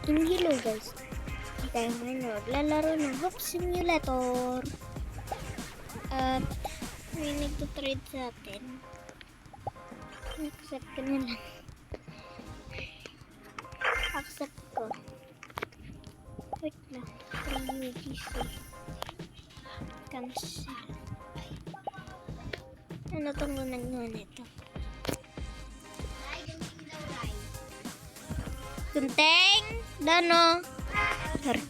Hello guys, tayo ngayon maglalaro ng Hoop Simulator. At may nagtutrade sa atin. Accept ko na lang. Accept ko. Wait lang. 3 UGC. Cancel. Ano itong gunagawa nito? Gunting! Dano! Sorry.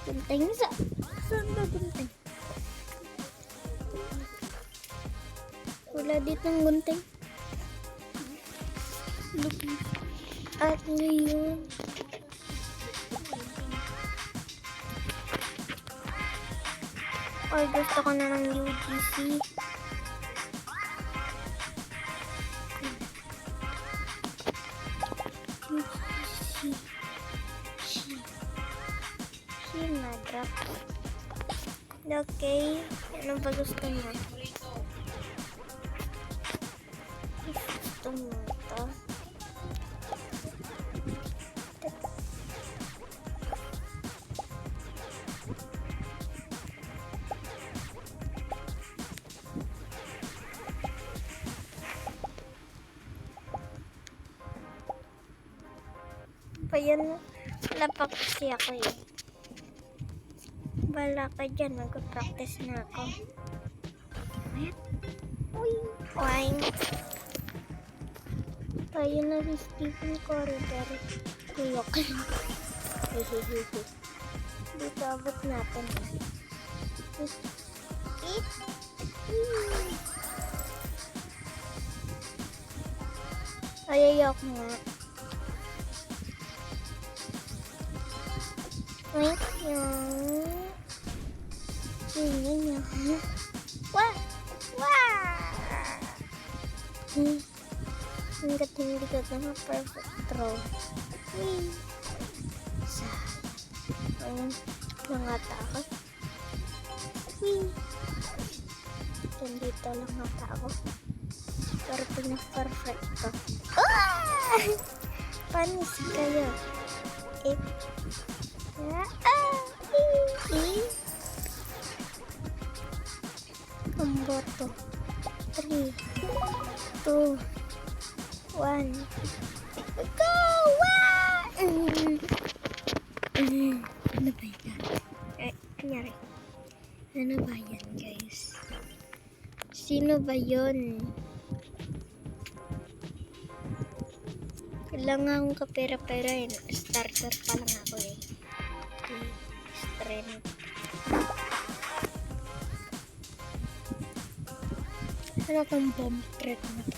Gunting sa... Saan ba gunting? Wala ditong gunting. Look. At ngayon. Ay, gusto ko na ng UGC. Drop. Okay. Ano ba gusto mo? Gusto mo ito? Pa yan. Wala pa kasi ako eh. Bala ka dyan, mag-practice na ako. Uy! Wine! Tayo na rin Stephen Curry, pero kuya ka lang. Hehehehe. Dito abot natin. Eat! Ayayok nga. Wait yung... Ini ya. Wah. Wah. Hingga tinggi ke tengah perfect throw. Wih. Nggak takut. Wih. Dan dito lang mata ako. Pero pinag-perfect to. Panis kayo. Komboto 3 2 1 go! Ano ba yan? Kunyari. Ano ba yan guys? Sino ba yun? Kailangan akong kapera-pera yun. Starter pa lang ako eh. Strength. Ano kang bomb threat na to?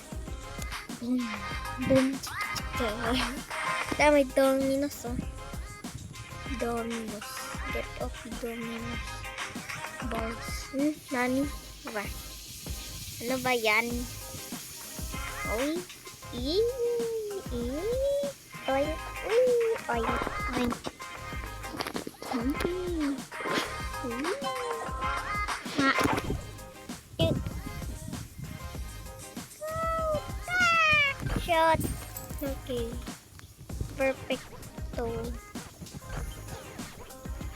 Boom. Boom. May Dominos oh. Dominos. Get off Dominos. Balls. Nani? Ba? Ano ba yan? Oy. Oy. Oy. Oy. Oy. Shot. Okay. Perfecto.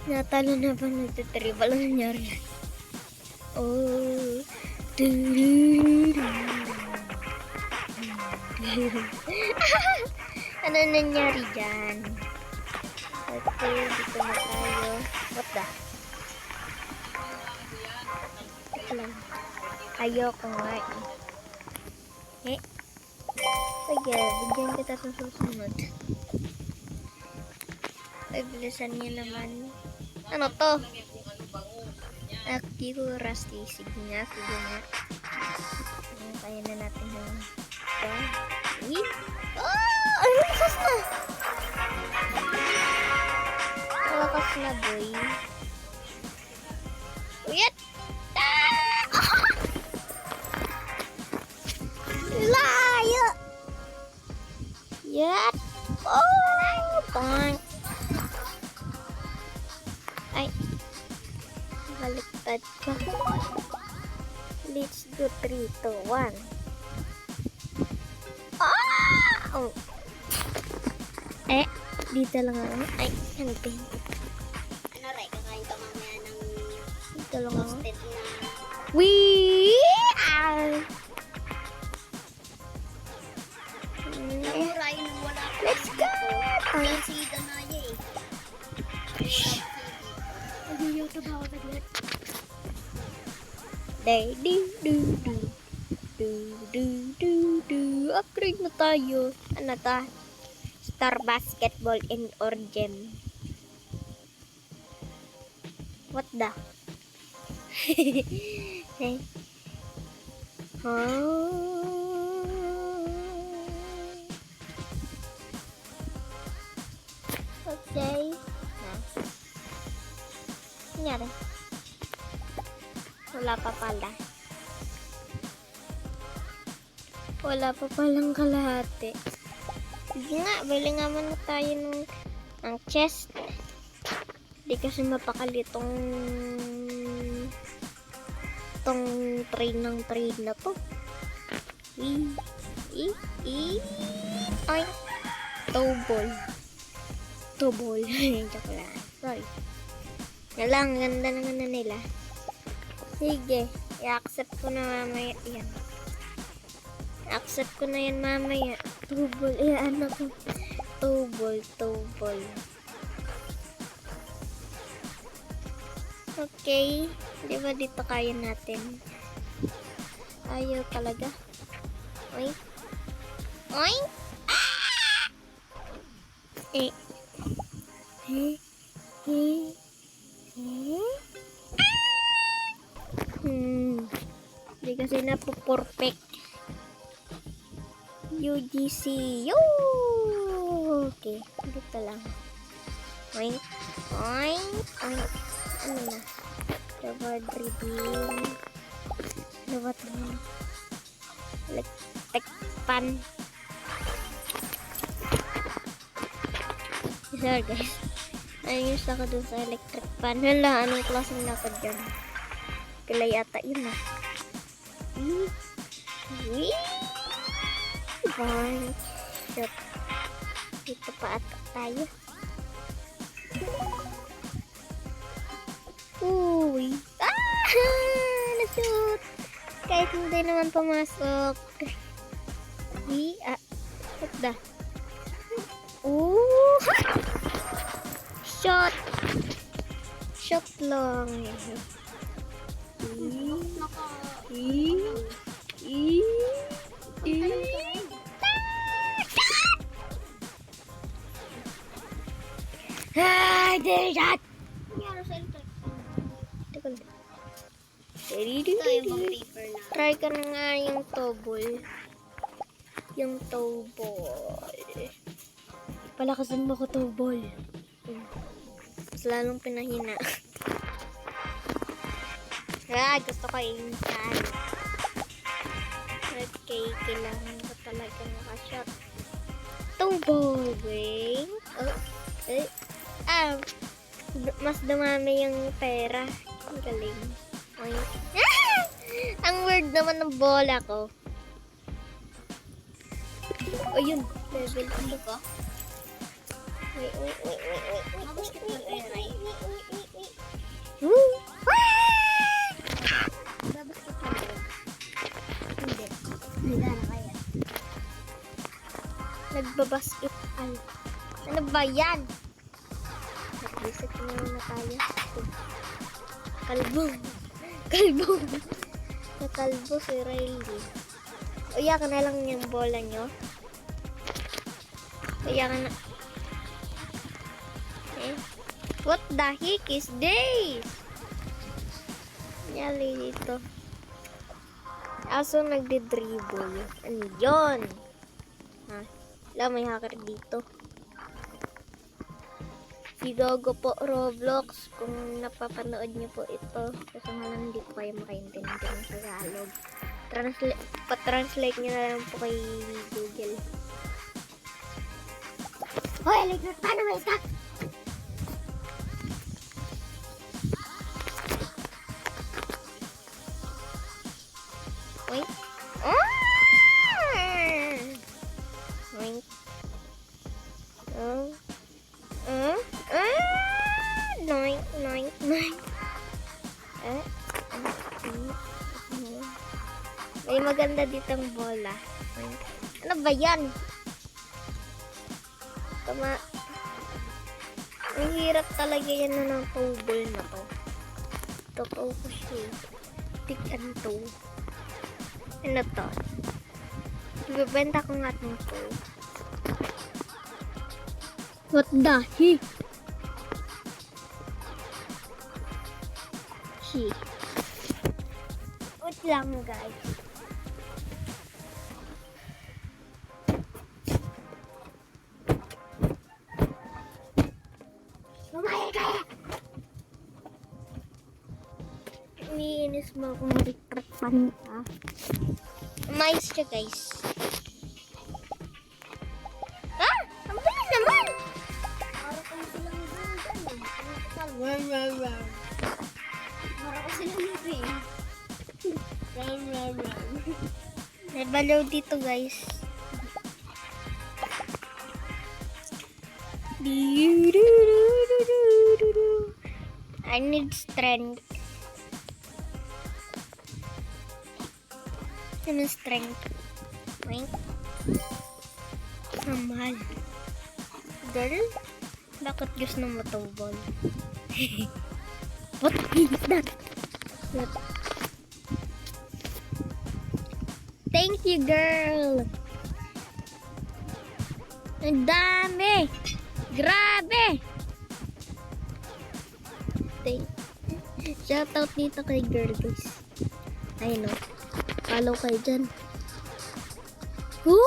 Natalo na ba nagtitribal? Ano nangyari? Oh. Ano nangyari dyan? Okay, dito na tayo. What the? Ito lang. Ayoko nga eh. Sige, bigyan kita sa susunod. Ay, bilisan niya naman. Ano to? Active Rusty. Sige nga. Kaya na natin ng ito. Ay, lakas na! Lakas na, boy. Uyat! Layo! Yat! Oh! Bang! Ay! Baliktad ka. Let's do 3, 2, 1. Ah! Oh! Dito lang ako. Ay, hanapin. Ano rin, kakain ka mamaya ng Dito lang ako. toasted na... We are... Namurahin nung wala pa. Let's go! Yan si Danaya eh. Nagyoyoto ba ako saglit? Day, upgrade na tayo. Ano ta? Star Basketball and or gem. What the? Hey. Okay. Nangyari? Wala pa pala. Wala pa palang kalahati. Sige nga, bili nga muna tayo ng chest. Hindi kasi mapakali tong trade na to. Ay, towball. Joke lang. Sorry. Nalang, ganda naman na nila. Sige, i-accept ko na mamaya yan. Accept ko na yan mamaya. Towball, ano ko? Towball. Okay. Di ba dito kaya natin? Ayaw talaga. Oink. Oink! Hindi kasi napo-perfect. UGC. Okay. Dito lang. Oink. Ano na? Reward redeem. Lawat naman. Electric pan. Sorry guys. Ayos ako dun sa electric pan. Hala, anong klaseng lakad dyan? Kila yata yun ah. Shot. Dito pa ata tayo. Uy. Na-shoot. Kahit hindi naman pumasok. What the? Shot lang. Shot! Nangyari sa electric. Teka lang. Ito yung mga paper na. Try ka na nga yung towball. Palakasan mo ko towball. Mas lalong pinahina. Gusto ko insan. Okay, kailangan ko talaga makashot. Towball, wing. Mas dumami yung pera. Ang galing. Ang weird naman ng bola ko. Ayun, level 2 ko. Wait. Basketball pera eh. Basketball pera. Hindi. Hindi na kaya. Nagbabasket. Ano ba yan? Nag-reset na tayo. Kalbo. Nakalbo si Riley. Uya ka na lang yung bola nyo. Uya ka na. What the heck is this? Nyali dito. Aso nagde-dribble. Ano yun? May hacker dito. Si Gogo po Roblox, kung napapanood niyo po ito, kasi nga lang hindi po kayo makaintindi ng Tagalog. Pa-translate niyo na lang po kay Google. Hoy, electric pan na may stuck! Wait. Wait. Noink, noink, noink. May maganda ditong bola. Ano ba yan? Tama. Ang hirap talaga yan na ng towball na to. Totoo ko siya. Tikan to. Ano to? Ibibenta ko nga itong to. What the heck? Wait lang guys. Iniinis mo akong rikrat-pan ka. Umayos siya guys. Ah! Ang bilis naman! Para kung silang ganda. Para kung silang ganda. May balaw dito guys. I need strength. Ano strength? Wait. Mahal. Girl? Bakit gusto mo itong ball? What is that? What? Thank you, girl! Ang dami! Grabe! Shoutout dito kay girl, guys. Ayun o. Follow kayo dyan. Woo!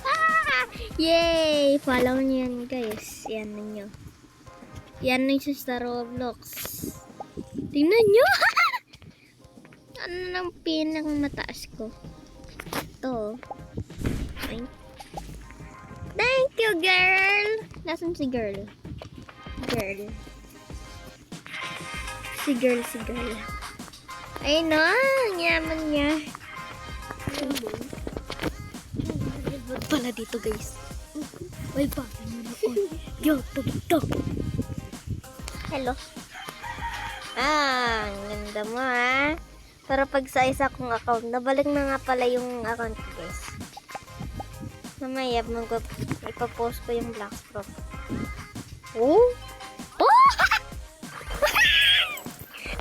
Ah! Yay! Follow niyo yan, guys. Yan ninyo. Yan ninyo sa Roblox. Tingnan nyo! Ano nang pinakamataas ko? Ito. Ay. Thank you, girl! Nasaan si girl? Girl. Si girl. Ay no, ang yaman niya. Ba't pala dito guys? May bagay mo na on. Yo, to. Hello. Ah, ang ganda mo ha. Pero pag sa isa kong account, nabalik na nga pala yung account ko guys. Mamaya, ipapost ko yung black scrub. Oh! Oh!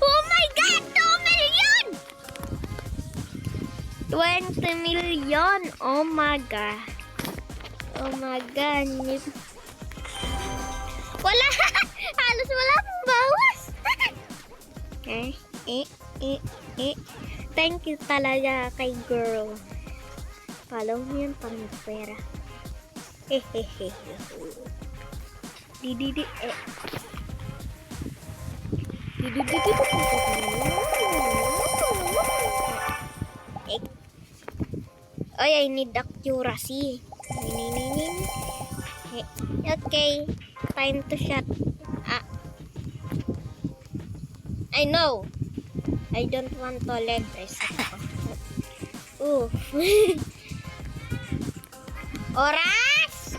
Oh my God! 20 million! Oh my God! Oh my God! Wala! Halos wala pong bawas! Thank you talaga kay girl. Follow mo yan pang pera. Oy, I need accuracy. Okay, time to shot. I know. I don't want to leg press. Ooh. Oras!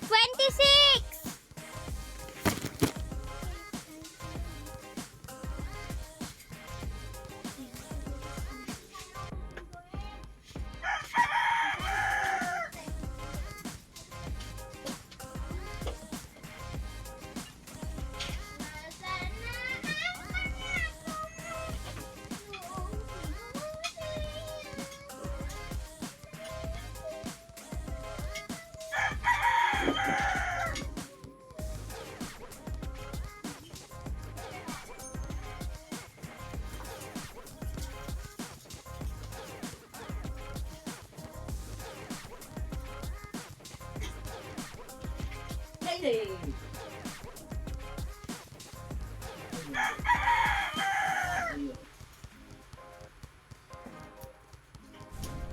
8:26.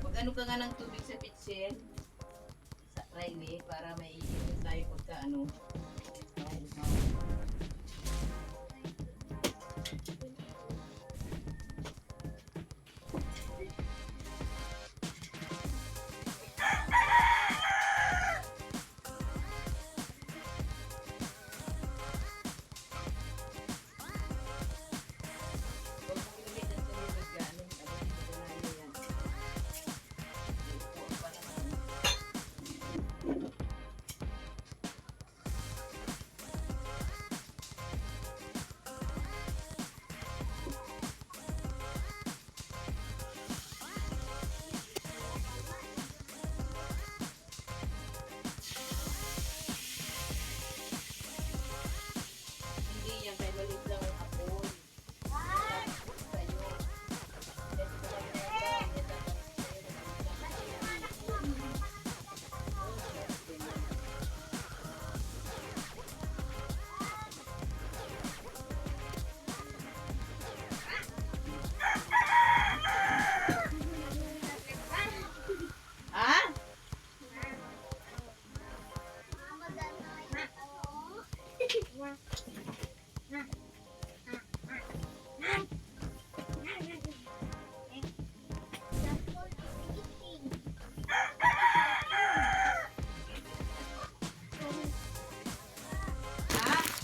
Mag-ano ka nga ng tubig sa pitsin sa Riley para may iinom tayo pagka ano.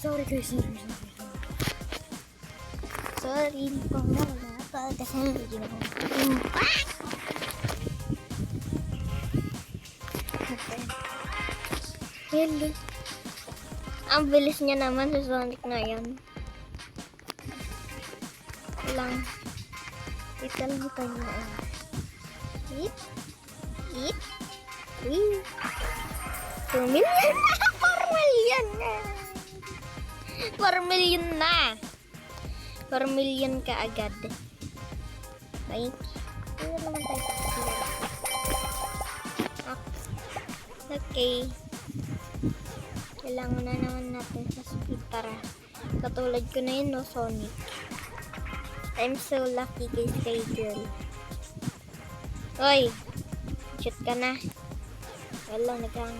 Sorry guys, sorry, hindi ko na wala kasi hindi na Yan guys. Ang bilis niya naman sa Sonic na yan. Lang. Kita lang tayo na. Eat. Eat. Wee. 2 million na. 4 million na. 4 million na. 4 million ka agad. Ay. Ano naman tayo? Okay. Kailangan na naman natin sa speed para katulad ko na yun, no, Sonic. I'm so lucky guys kay girl. Hoy! Shoot ka na. Wala, nagang...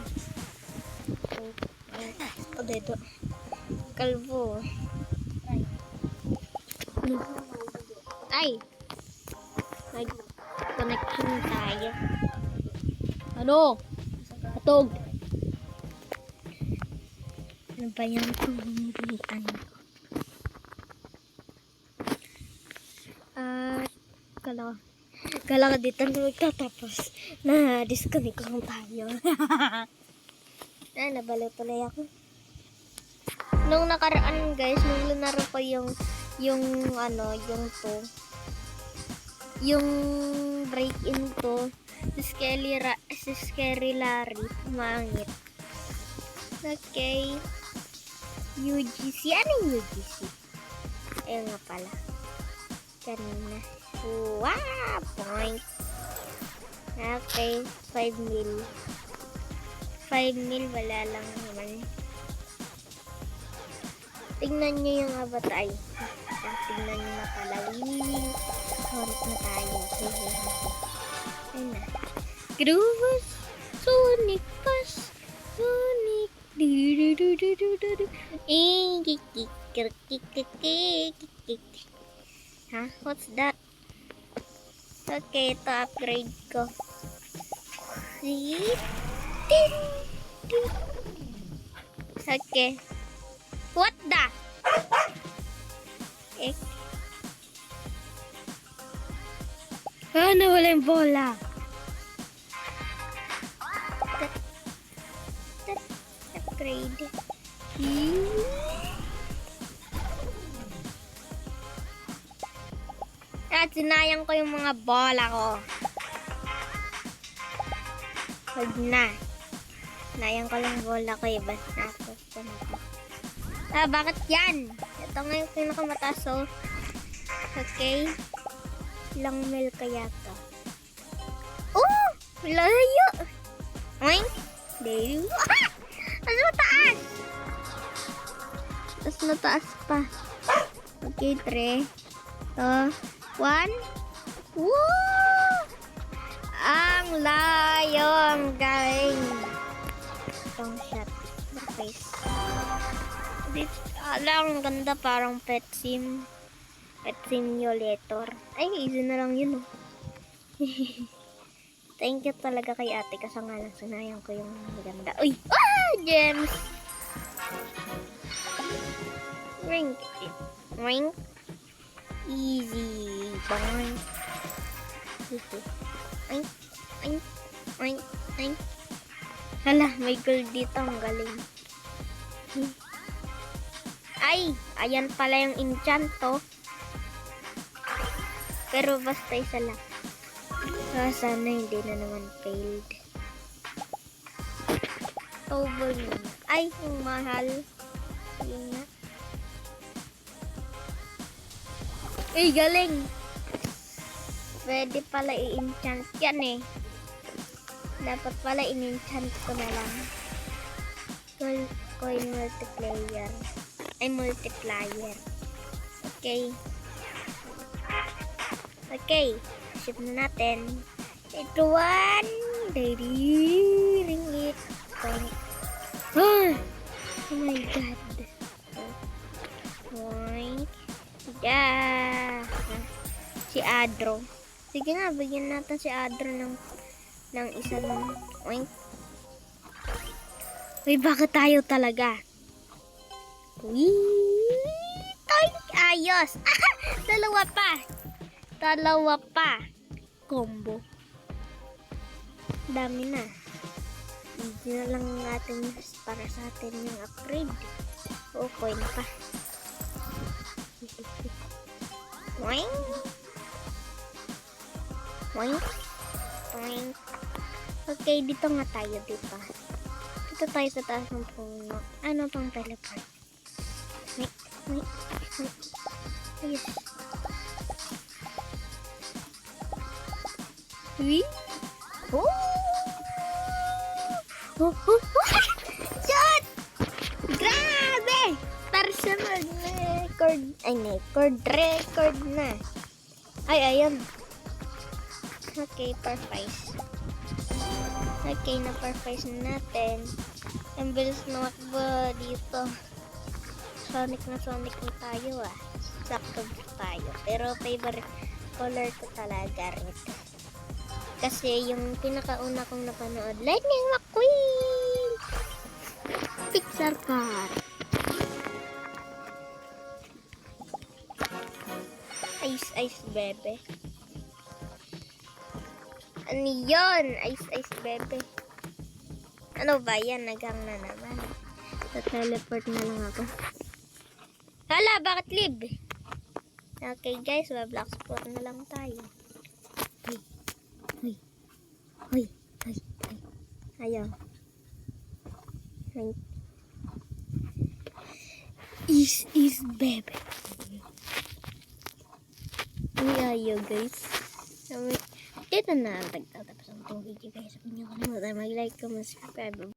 O, dito. Kalbo. Ay! Nag-connection tayo. Ano? Atog! Ano ba yung pumilian ko? Kala ko dito na magtatapos. Na-disconnect ko lang tayo. Nabalo tuloy ako. Nung nakaraan guys, nung lunaro ko yung break-in to, si Scary Larry, mangit. Okay. UGC. Ano yung UGC? Ayun nga pala. Kanina. Wow! Point. Okay. 5 mil. 5 mil. Wala lang naman. Tingnan nyo yung abatay. Tingnan nyo na pala. Horot na tayo. Ayun na. Groovers. Sonic Pass. Sonic. Huh? What's that? Okay, ito upgrade ko. Okay. What the? Nawala yung bola. Upgrade. At sinayang ko yung mga bola ko. Huwag na. Sinayang ko lang bola ko eh. Basta ako na. Bakit yan? Ito nga yung pinakamataas. So, okay. Ilang mil kaya to? Oh! Layo! Oink! Layo! Ah! Mas mataas! Mas mataas pa. Okay, 3. 1. Woo! Ang layo! Ang galing! Itong shot. The face. Ang ganda, parang pet sim. Pet simulator. Ay, easy na lang yun, oh. Thank you talaga kay ate kasi nga lang sinayang ko yung maganda. Uy! Ah! Gems! Ring. Ring. Easy. Bang. Easy. Oink. Oink. Oink. Oink. Hala, may gold dito. Ang galing. Ay! Ayan pala yung enchant, pero basta isa lang. Sana hindi na naman failed. Over na. Ay, yung mahal. Yun na. Ay, galing. Pwede pala i-enchant yan eh. Dapat pala in-enchant ko na lang. Coin multiplayer. Ay, multiplier. Okay. Okay. Ship na natin. Ito one. Daddy. Ring it. Oh my god. Adro. Sige nga, bigyan natin si Adro ng isang oink. Uy, bakit tayo talaga? Uy! Oink! Ayos! Dalawa pa! Dalawa pa! Combo. Dami na. Hindi na lang natin para sa atin yung upgrade. O, coin pa. Oink! Oink! Oink! Okay, dito nga tayo, dito. Dito tayo sa taas ng puno. Ano pang teleport? Oink! Oink! Oink! Ayos. Uy! Oh! Oh! Oh! Shot! Grabe! Para sa mag-record. Ay, record na. Ay, ayun. Okay, perfect. Okay, na-perfect natin. Ang bilis na makbo dito. Sonic na tayo ah. Sakto tayo. Pero favorite color ko talaga red. Kasi yung pinakauna kong napanood, Lightning McQueen! Pixar car. Ice bebe. Ano yun? Ice bebe. Ano ba yan? Nagang na naman. Teleport na lang ako. Hala, bakit live? Okay guys, Black Spot na lang tayo. Hoy. Ayaw. Is bebe. Ayaw guys. Dito na ang tagtatapos ang video guys. Kung nyo kalimutan mag-like, comment, subscribe.